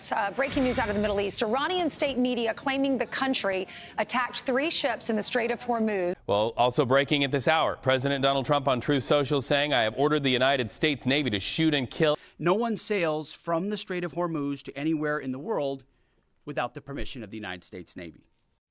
this. Breaking news out of the Middle East. Iranian state media claiming the country attacked 3 ships in the Strait of Hormuz. Well, also breaking at this hour, President Donald Trump on Truth Social saying, I have ordered the United States Navy to shoot and kill. No one sails from the Strait of Hormuz to anywhere in the world without the permission of the United States Navy.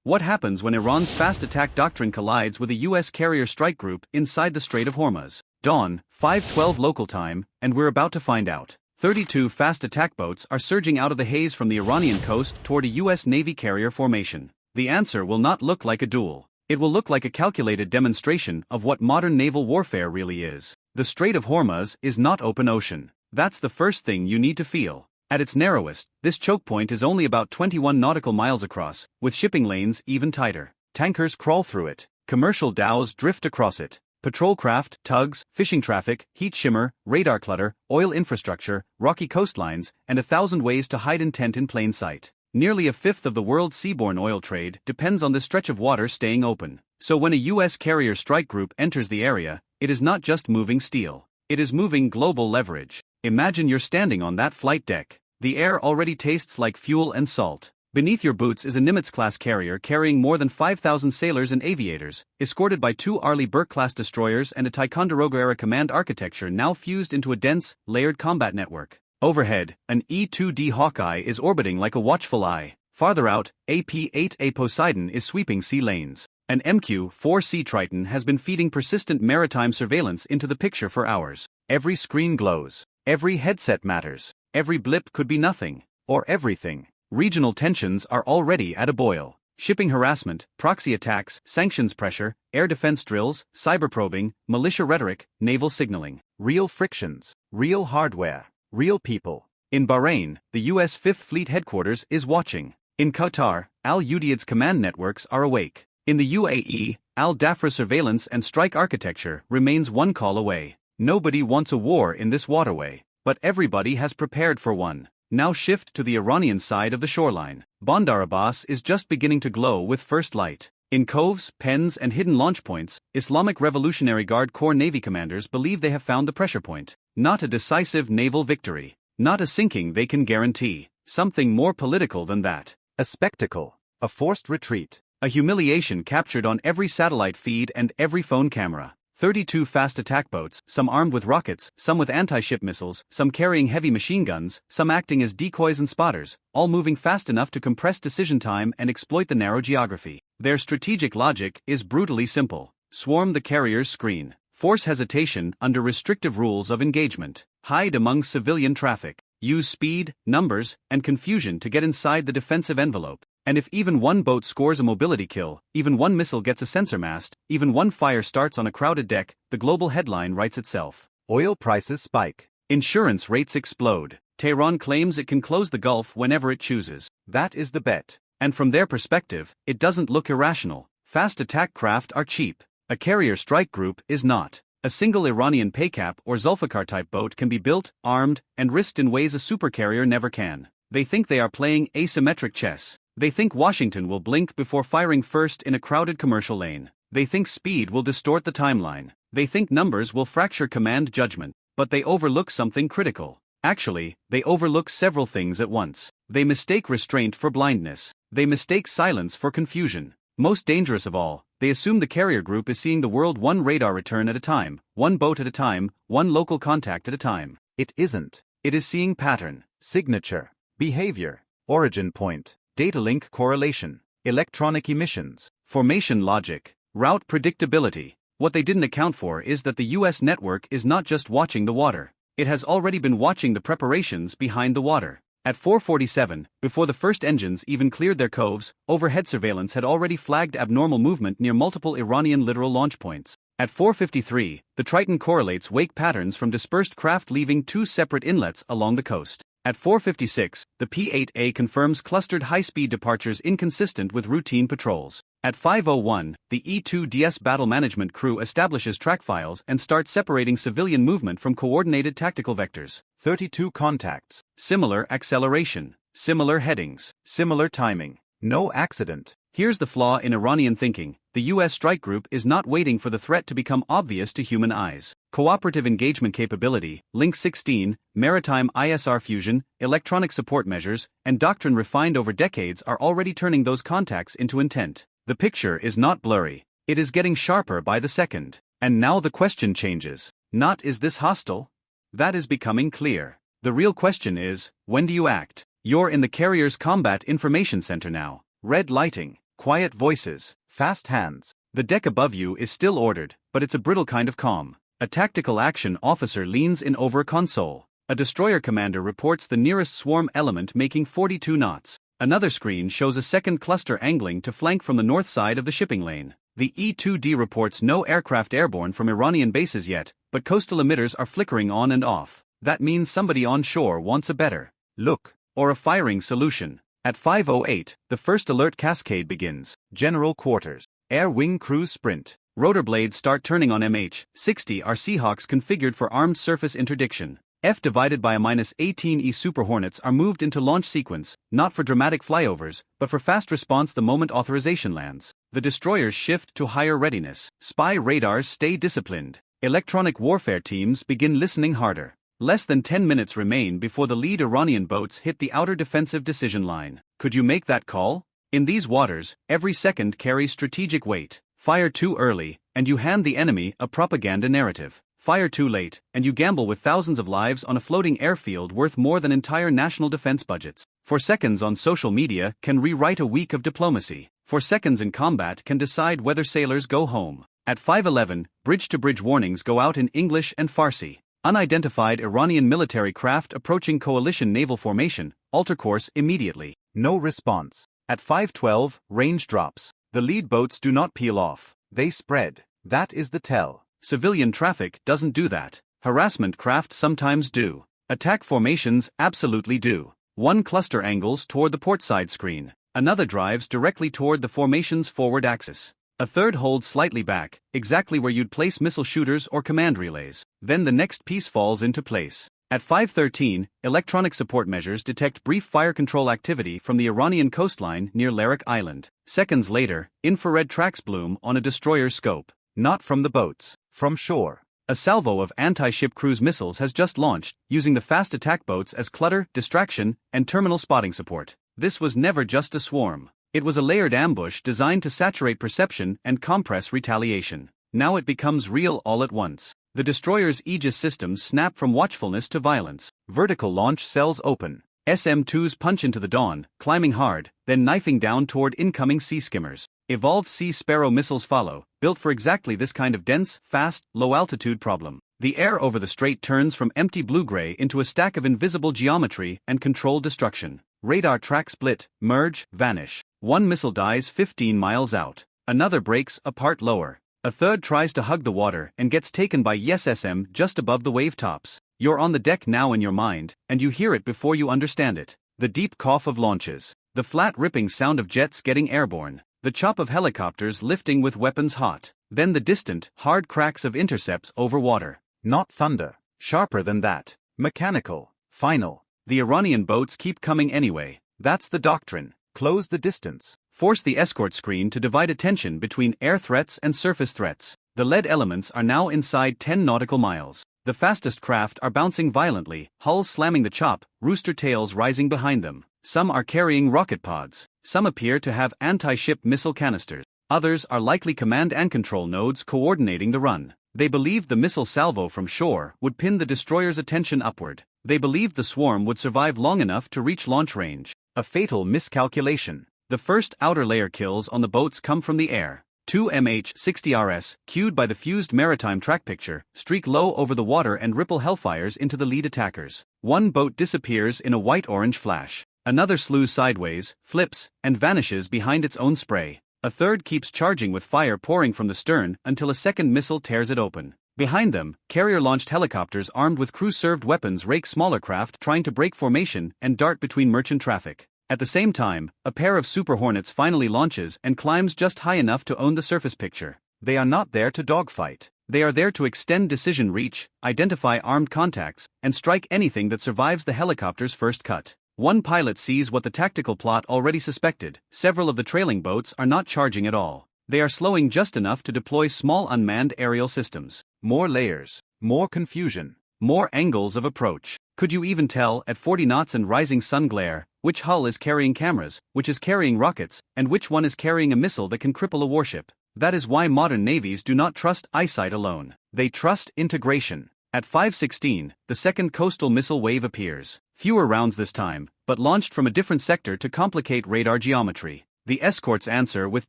What happens when Iran's fast attack doctrine collides with a U.S. carrier strike group inside the Strait of Hormuz? Dawn, 5:12 local time, and we're about to find out. 32 fast attack boats are surging out of the haze from the Iranian coast toward a U.S. Navy carrier formation. The answer will not look like a duel. It will look like a calculated demonstration of what modern naval warfare really is. The Strait of Hormuz is not open ocean. That's the first thing you need to feel. At its narrowest, this choke point is only about 21 nautical miles across, with shipping lanes even tighter. Tankers crawl through it. Commercial dhows drift across it. Patrol craft, tugs, fishing traffic, heat shimmer, radar clutter, oil infrastructure, rocky coastlines, and 1,000 ways to hide intent in plain sight. Nearly a fifth of the world's seaborne oil trade depends on this stretch of water staying open. So when a U.S. carrier strike group enters the area, it is not just moving steel. It is moving global leverage. Imagine you're standing on that flight deck. The air already tastes like fuel and salt. Beneath your boots is a Nimitz-class carrier carrying more than 5,000 sailors and aviators, escorted by 2 Arleigh Burke-class destroyers and a Ticonderoga-era command architecture now fused into a dense, layered combat network. Overhead, an E-2D Hawkeye is orbiting like a watchful eye. Farther out, AP-8A Poseidon is sweeping sea lanes. An MQ-4C Triton has been feeding persistent maritime surveillance into the picture for hours. Every screen glows. Every headset matters. Every blip could be nothing, or everything. Regional tensions are already at a boil. Shipping harassment, proxy attacks, sanctions pressure, air defense drills, cyber probing, militia rhetoric, naval signaling. Real frictions, real hardware, real people. In Bahrain, the U.S. Fifth Fleet headquarters is watching. In Qatar, Al Udeid's command networks are awake. In the UAE, Al Dhafra surveillance and strike architecture remains one call away. Nobody wants a war in this waterway, but everybody has prepared for one. Now shift to the Iranian side of the shoreline. Bandar Abbas is just beginning to glow with first light. In coves, pens, and hidden launch points, Islamic Revolutionary Guard Corps Navy commanders believe they have found the pressure point. Not a decisive naval victory. Not a sinking they can guarantee. Something more political than that. A spectacle. A forced retreat. A humiliation captured on every satellite feed and every phone camera. 32 fast attack boats, some armed with rockets, some with anti-ship missiles, some carrying heavy machine guns, some acting as decoys and spotters, all moving fast enough to compress decision time and exploit the narrow geography. Their strategic logic is brutally simple. Swarm the carrier's screen. Force hesitation under restrictive rules of engagement. Hide among civilian traffic. Use speed, numbers, and confusion to get inside the defensive envelope. And if even one boat scores a mobility kill, even one missile gets a sensor mast, even one fire starts on a crowded deck, the global headline writes itself. Oil prices spike. Insurance rates explode. Tehran claims it can close the Gulf whenever it chooses. That is the bet. And from their perspective, it doesn't look irrational. Fast attack craft are cheap. A carrier strike group is not. A single Iranian Paycap or Zulfikar-type boat can be built, armed, and risked in ways a supercarrier never can. They think they are playing asymmetric chess. They think Washington will blink before firing first in a crowded commercial lane. They think speed will distort the timeline. They think numbers will fracture command judgment. But they overlook something critical. Actually, they overlook several things at once. They mistake restraint for blindness. They mistake silence for confusion. Most dangerous of all, they assume the carrier group is seeing the world one radar return at a time, one boat at a time, one local contact at a time. It isn't. It is seeing pattern, signature, behavior, origin point, data link correlation, electronic emissions, formation logic, route predictability. What they didn't account for is that the U.S. network is not just watching the water. It has already been watching the preparations behind the water. At 4:47, before the first engines even cleared their coves, overhead surveillance had already flagged abnormal movement near multiple Iranian littoral launch points. At 4:53, the Triton correlates wake patterns from dispersed craft leaving 2 separate inlets along the coast. At 4:56, the P-8A confirms clustered high-speed departures inconsistent with routine patrols. At 5:01, the E-2DS battle management crew establishes track files and starts separating civilian movement from coordinated tactical vectors. 32 contacts. Similar acceleration. Similar headings. Similar timing. No accident. Here's the flaw in Iranian thinking: the U.S. strike group is not waiting for the threat to become obvious to human eyes. Cooperative engagement capability, Link 16, maritime ISR fusion, electronic support measures, and doctrine refined over decades are already turning those contacts into intent. The picture is not blurry. It is getting sharper by the second. And now the question changes. Not is this hostile? That is becoming clear. The real question is, when do you act? You're in the carrier's combat information center now. Red lighting, quiet voices, fast hands. The deck above you is still ordered, but it's a brittle kind of calm. A tactical action officer leans in over a console. A destroyer commander reports the nearest swarm element making 42 knots. Another screen shows a second cluster angling to flank from the north side of the shipping lane. The E-2D reports no aircraft airborne from Iranian bases yet, but coastal emitters are flickering on and off. That means somebody on shore wants a better look, or a firing solution. At 5:08, the first alert cascade begins. General quarters. Air wing cruise sprint. Rotor blades start turning on MH-60 are Seahawks configured for armed surface interdiction. F divided by a -18E Super Hornets are moved into launch sequence, not for dramatic flyovers, but for fast response the moment authorization lands. The destroyers shift to higher readiness. Spy radars stay disciplined. Electronic warfare teams begin listening harder. Less than 10 minutes remain before the lead Iranian boats hit the outer defensive decision line. Could you make that call? In these waters, every second carries strategic weight. Fire too early, and you hand the enemy a propaganda narrative. Fire too late, and you gamble with thousands of lives on a floating airfield worth more than entire national defense budgets. 4 seconds on social media can rewrite a week of diplomacy. 4 seconds in combat can decide whether sailors go home. At 5:11, bridge-to-bridge warnings go out in English and Farsi. Unidentified Iranian military craft approaching coalition naval formation, alter course immediately. No response. At 5:12, range drops. The lead boats do not peel off. They spread. That is the tell. Civilian traffic doesn't do that. Harassment craft sometimes do. Attack formations absolutely do. One cluster angles toward the portside screen. Another drives directly toward the formation's forward axis. A third holds slightly back, exactly where you'd place missile shooters or command relays. Then the next piece falls into place. At 5:13, electronic support measures detect brief fire control activity from the Iranian coastline near Larak Island. Seconds later, infrared tracks bloom on a destroyer's scope. Not from the boats, from shore. A salvo of anti-ship cruise missiles has just launched, using the fast attack boats as clutter, distraction, and terminal spotting support. This was never just a swarm. It was a layered ambush designed to saturate perception and compress retaliation. Now it becomes real all at once. The destroyer's Aegis systems snap from watchfulness to violence. Vertical launch cells open. SM-2s punch into the dawn, climbing hard, then knifing down toward incoming sea skimmers. Evolved Sea Sparrow missiles follow, built for exactly this kind of dense, fast, low-altitude problem. The air over the strait turns from empty blue-gray into a stack of invisible geometry and controlled destruction. Radar track split, merge, vanish. One missile dies 15 miles out. Another breaks apart lower. A third tries to hug the water and gets taken by YSSM just above the wave tops. You're on the deck now in your mind, and you hear it before you understand it. The deep cough of launches. The flat ripping sound of jets getting airborne. The chop of helicopters lifting with weapons hot. Then the distant, hard cracks of intercepts over water. Not thunder. Sharper than that. Mechanical. Final. The Iranian boats keep coming anyway. That's the doctrine. Close the distance. Force the escort screen to divide attention between air threats and surface threats. The lead elements are now inside 10 nautical miles. The fastest craft are bouncing violently, hulls slamming the chop, rooster tails rising behind them. Some are carrying rocket pods. Some appear to have anti-ship missile canisters. Others are likely command and control nodes coordinating the run. They believed the missile salvo from shore would pin the destroyer's attention upward. They believed the swarm would survive long enough to reach launch range. A fatal miscalculation. The first outer layer kills on the boats come from the air. 2 MH-60RS, cued by the fused maritime track picture, streak low over the water and ripple hellfires into the lead attackers. One boat disappears in a white-orange flash. Another slews sideways, flips, and vanishes behind its own spray. A third keeps charging with fire pouring from the stern until a second missile tears it open. Behind them, carrier-launched helicopters armed with crew-served weapons rake smaller craft trying to break formation and dart between merchant traffic. At the same time, a pair of Super Hornets finally launches and climbs just high enough to own the surface picture. They are not there to dogfight. They are there to extend decision reach, identify armed contacts, and strike anything that survives the helicopter's first cut. One pilot sees what the tactical plot already suspected. Several of the trailing boats are not charging at all. They are slowing just enough to deploy small unmanned aerial systems. More layers, more confusion, more angles of approach. Could you even tell, at 40 knots and rising sun glare, which hull is carrying cameras, which is carrying rockets, and which one is carrying a missile that can cripple a warship? That is why modern navies do not trust eyesight alone. They trust integration. At 5:16, the second coastal missile wave appears. Fewer rounds this time, but launched from a different sector to complicate radar geometry. The escorts answer with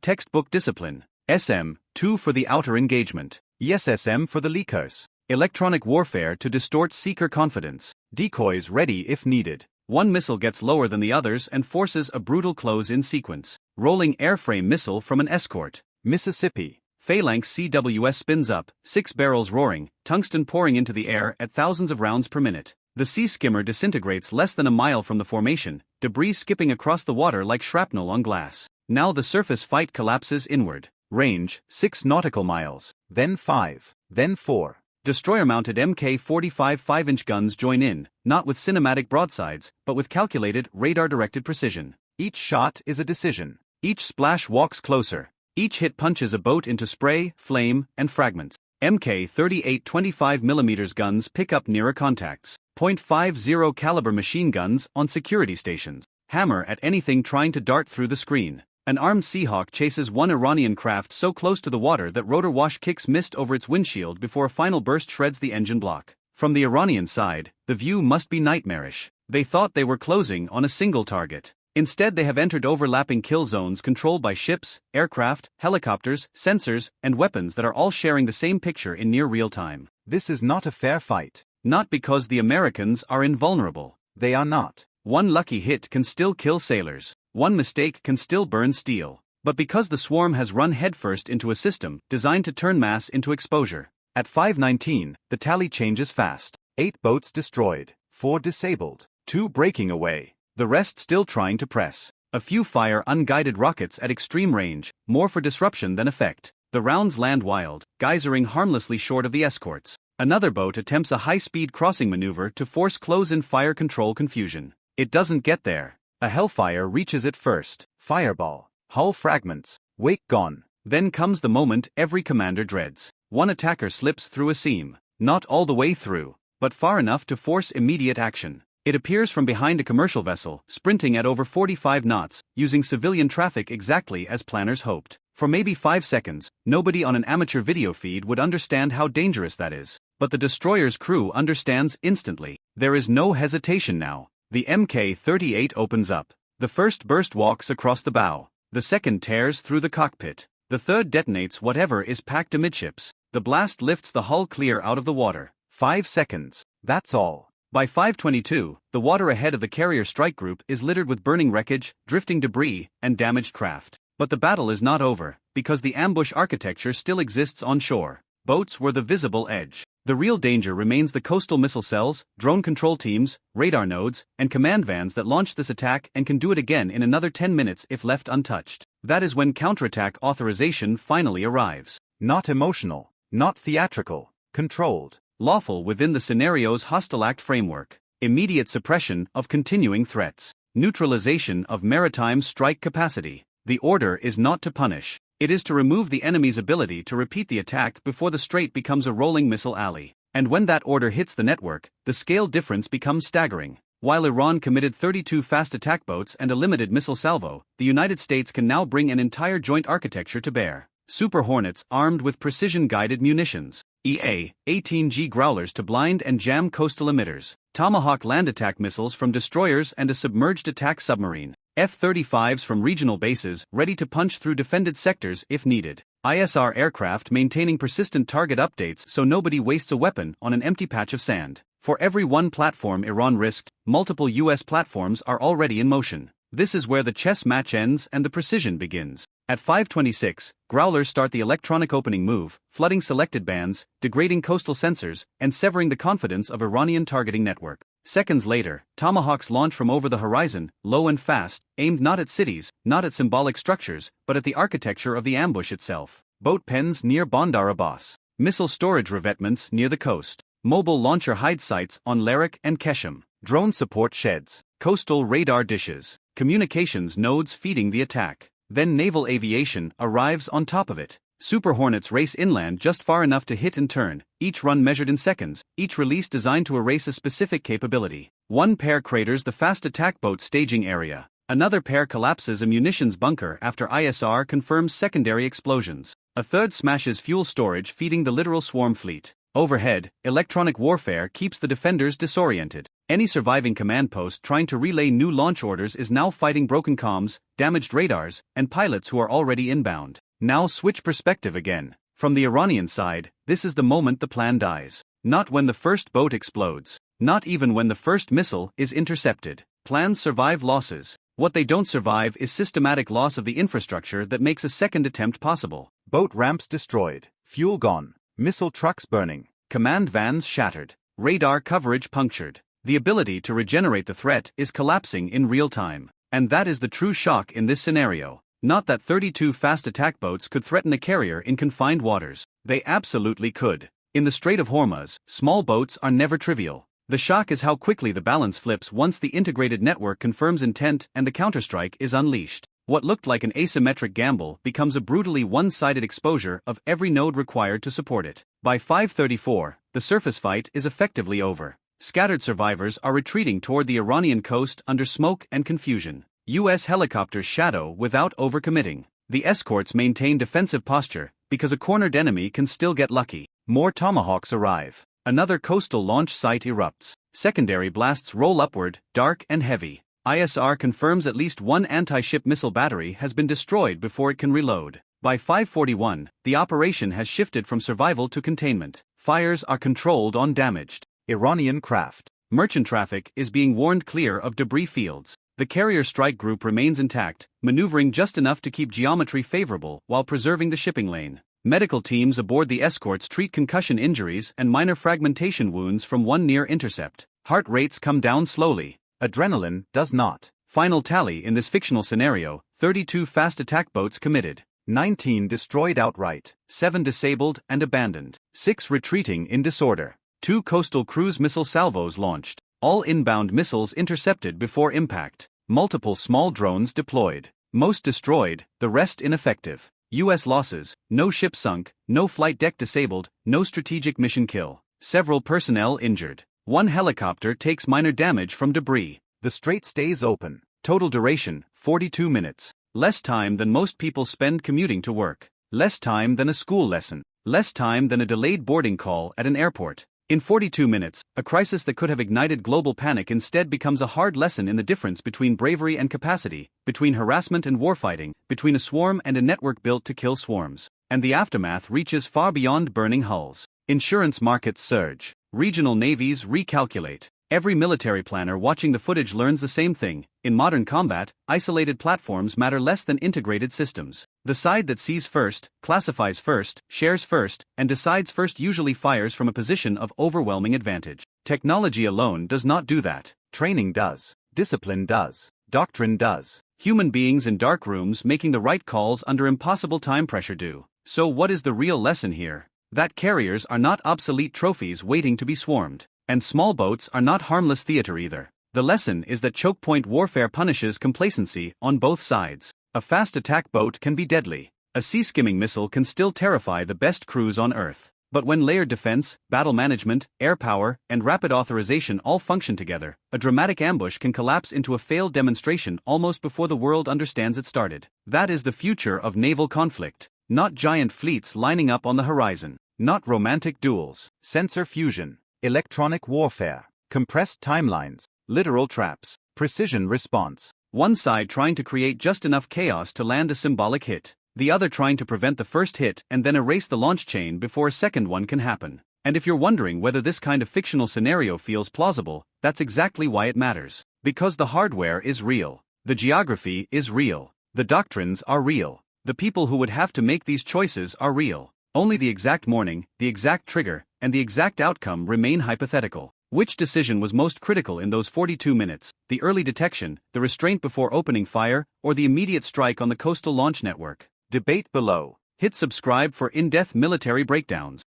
textbook discipline. SM-2 for the outer engagement. Yes, SM for the leakers. Electronic warfare to distort seeker confidence. Decoys ready if needed. One missile gets lower than the others and forces a brutal close-in sequence. Rolling airframe missile from an escort. Mississippi. Phalanx CWS spins up, 6 barrels roaring, tungsten pouring into the air at thousands of rounds per minute. The sea skimmer disintegrates less than a mile from the formation, debris skipping across the water like shrapnel on glass. Now the surface fight collapses inward. Range, 6 nautical miles. Then 5. Then 4. Destroyer-mounted Mk-45 5-inch guns join in, not with cinematic broadsides, but with calculated, radar-directed precision. Each shot is a decision. Each splash walks closer. Each hit punches a boat into spray, flame, and fragments. Mk-38 25mm guns pick up nearer contacts. .50 caliber machine guns on security stations. Hammer at anything trying to dart through the screen. An armed Seahawk chases one Iranian craft so close to the water that rotor wash kicks mist over its windshield before a final burst shreds the engine block. From the Iranian side, the view must be nightmarish. They thought they were closing on a single target. Instead, they have entered overlapping kill zones controlled by ships, aircraft, helicopters, sensors, and weapons that are all sharing the same picture in near real time. This is not a fair fight. Not because the Americans are invulnerable. They are not. One lucky hit can still kill sailors. One mistake can still burn steel. But because the swarm has run headfirst into a system designed to turn mass into exposure. At 5:19, the tally changes fast. 8 boats destroyed, 4 disabled, 2 breaking away. The rest still trying to press. A few fire unguided rockets at extreme range, more for disruption than effect. The rounds land wild, geysering harmlessly short of the escorts. Another boat attempts a high-speed crossing maneuver to force close-in fire control confusion. It doesn't get there. A Hellfire reaches it first. Fireball. Hull fragments. Wake gone. Then comes the moment every commander dreads. One attacker slips through a seam. Not all the way through, but far enough to force immediate action. It appears from behind a commercial vessel, sprinting at over 45 knots, using civilian traffic exactly as planners hoped. For maybe 5 seconds, nobody on an amateur video feed would understand how dangerous that is. But the destroyer's crew understands instantly. There is no hesitation now. The Mk-38 opens up. The first burst walks across the bow. The second tears through the cockpit. The third detonates whatever is packed amidships. The blast lifts the hull clear out of the water. 5 seconds. That's all. By 5:22, the water ahead of the carrier strike group is littered with burning wreckage, drifting debris, and damaged craft. But the battle is not over, because the ambush architecture still exists on shore. Boats were the visible edge. The real danger remains the coastal missile cells, drone control teams, radar nodes, and command vans that launched this attack and can do it again in another 10 minutes if left untouched. That is when counterattack authorization finally arrives. Not emotional, not theatrical, controlled. Lawful within the scenario's hostile act framework. Immediate suppression of continuing threats. Neutralization of maritime strike capacity. The order is not to punish. It is to remove the enemy's ability to repeat the attack before the strait becomes a rolling missile alley. And when that order hits the network, the scale difference becomes staggering. While Iran committed 32 fast attack boats and a limited missile salvo, the United States can now bring an entire joint architecture to bear. Super Hornets armed with precision-guided munitions. EA-18G Growlers to blind and jam coastal emitters. Tomahawk land attack missiles from destroyers and a submerged attack submarine. F-35s from regional bases ready to punch through defended sectors if needed. ISR aircraft maintaining persistent target updates so nobody wastes a weapon on an empty patch of sand. For every one platform Iran risked, multiple US platforms are already in motion. This is where the chess match ends and the precision begins. At 5:26, Growlers start the electronic opening move, flooding selected bands, degrading coastal sensors, and severing the confidence of Iranian targeting network. Seconds later, Tomahawks launch from over the horizon, low and fast, aimed not at cities, not at symbolic structures, but at the architecture of the ambush itself. Boat pens near Bandar Abbas. Missile storage revetments near the coast. Mobile launcher hide sites on Larak and Keshem. Drone support sheds. coastal radar dishes, communications nodes feeding the attack. Then naval aviation arrives on top of it. Super Hornets race inland just far enough to hit and turn, each run measured in seconds, each release designed to erase a specific capability. One pair craters the fast attack boat staging area. Another pair collapses a munitions bunker after ISR confirms secondary explosions. A third smashes fuel storage feeding the littoral swarm fleet. Overhead, electronic warfare keeps the defenders disoriented. Any surviving command post trying to relay new launch orders is now fighting broken comms, damaged radars, and pilots who are already inbound. Now switch perspective again. From the Iranian side, this is the moment the plan dies. Not when the first boat explodes. Not even when the first missile is intercepted. Plans survive losses. What they don't survive is systematic loss of the infrastructure that makes a second attempt possible. Boat ramps destroyed, fuel gone, missile trucks burning, Command vans shattered, radar coverage punctured. The ability to regenerate the threat is collapsing in real time. And that is the true shock in this scenario. Not that 32 fast attack boats could threaten a carrier in confined waters. They absolutely could. In the Strait of Hormuz, small boats are never trivial. The shock is how quickly the balance flips once the integrated network confirms intent and the counterstrike is unleashed. What looked like an asymmetric gamble becomes a brutally one-sided exposure of every node required to support it. By 5:34, the surface fight is effectively over. Scattered survivors are retreating toward the Iranian coast under smoke and confusion. U.S. helicopters shadow without overcommitting. The escorts maintain defensive posture because a cornered enemy can still get lucky. More Tomahawks arrive. Another coastal launch site erupts. Secondary blasts roll upward, dark and heavy. ISR confirms at least one anti-ship missile battery has been destroyed before it can reload. By 5:41, the operation has shifted from survival to containment. Fires are controlled on damaged Iranian craft. merchant traffic is being warned clear of debris fields. The carrier strike group remains intact, maneuvering just enough to keep geometry favorable while preserving the shipping lane. Medical teams aboard the escorts treat concussion injuries and minor fragmentation wounds from one near intercept. Heart rates come down slowly. Adrenaline does not. Final tally in this fictional scenario: 32 fast attack boats committed, 19 destroyed outright, 7 disabled and abandoned, 6 retreating in disorder, 2 coastal cruise missile salvos launched, all inbound missiles intercepted before impact, multiple small drones deployed, most destroyed, the rest ineffective. U.S. losses: no ship sunk, no flight deck disabled, no strategic mission kill, several personnel injured. One helicopter takes minor damage from debris. The strait stays open. Total duration: 42 minutes. Less time than most people spend commuting to work. Less time than a school lesson. Less time than a delayed boarding call at an airport. In 42 minutes, a crisis that could have ignited global panic instead becomes a hard lesson in the difference between bravery and capacity, between harassment and warfighting, between a swarm and a network built to kill swarms. And the aftermath reaches far beyond burning hulls. Insurance markets surge. Regional navies recalculate. Every military planner watching the footage learns the same thing. In modern combat, isolated platforms matter less than integrated systems. The side that sees first, classifies first, shares first, and decides first usually fires from a position of overwhelming advantage. Technology alone does not do that. Training does. Discipline does. Doctrine does. Human beings in dark rooms making the right calls under impossible time pressure do. So what is the real lesson here? That carriers are not obsolete trophies waiting to be swarmed. And small boats are not harmless theater either. The lesson is that chokepoint warfare punishes complacency on both sides. A fast attack boat can be deadly. A sea-skimming missile can still terrify the best crews on Earth. But when layered defense, battle management, air power, and rapid authorization all function together, a dramatic ambush can collapse into a failed demonstration almost before the world understands it started. That is the future of naval conflict. Not giant fleets lining up on the horizon. Not romantic duels. Sensor fusion. Electronic warfare. Compressed timelines. Literal traps. Precision response. One side trying to create just enough chaos to land a symbolic hit. The other trying to prevent the first hit and then erase the launch chain before a second one can happen. And if you're wondering whether this kind of fictional scenario feels plausible, that's exactly why it matters. Because the hardware is real. The geography is real. The doctrines are real. The people who would have to make these choices are real. Only the exact morning, the exact trigger, and the exact outcome remain hypothetical. Which decision was most critical in those 42 minutes? The early detection, the restraint before opening fire, or the immediate strike on the coastal launch network? Debate below. Hit subscribe for in-depth military breakdowns.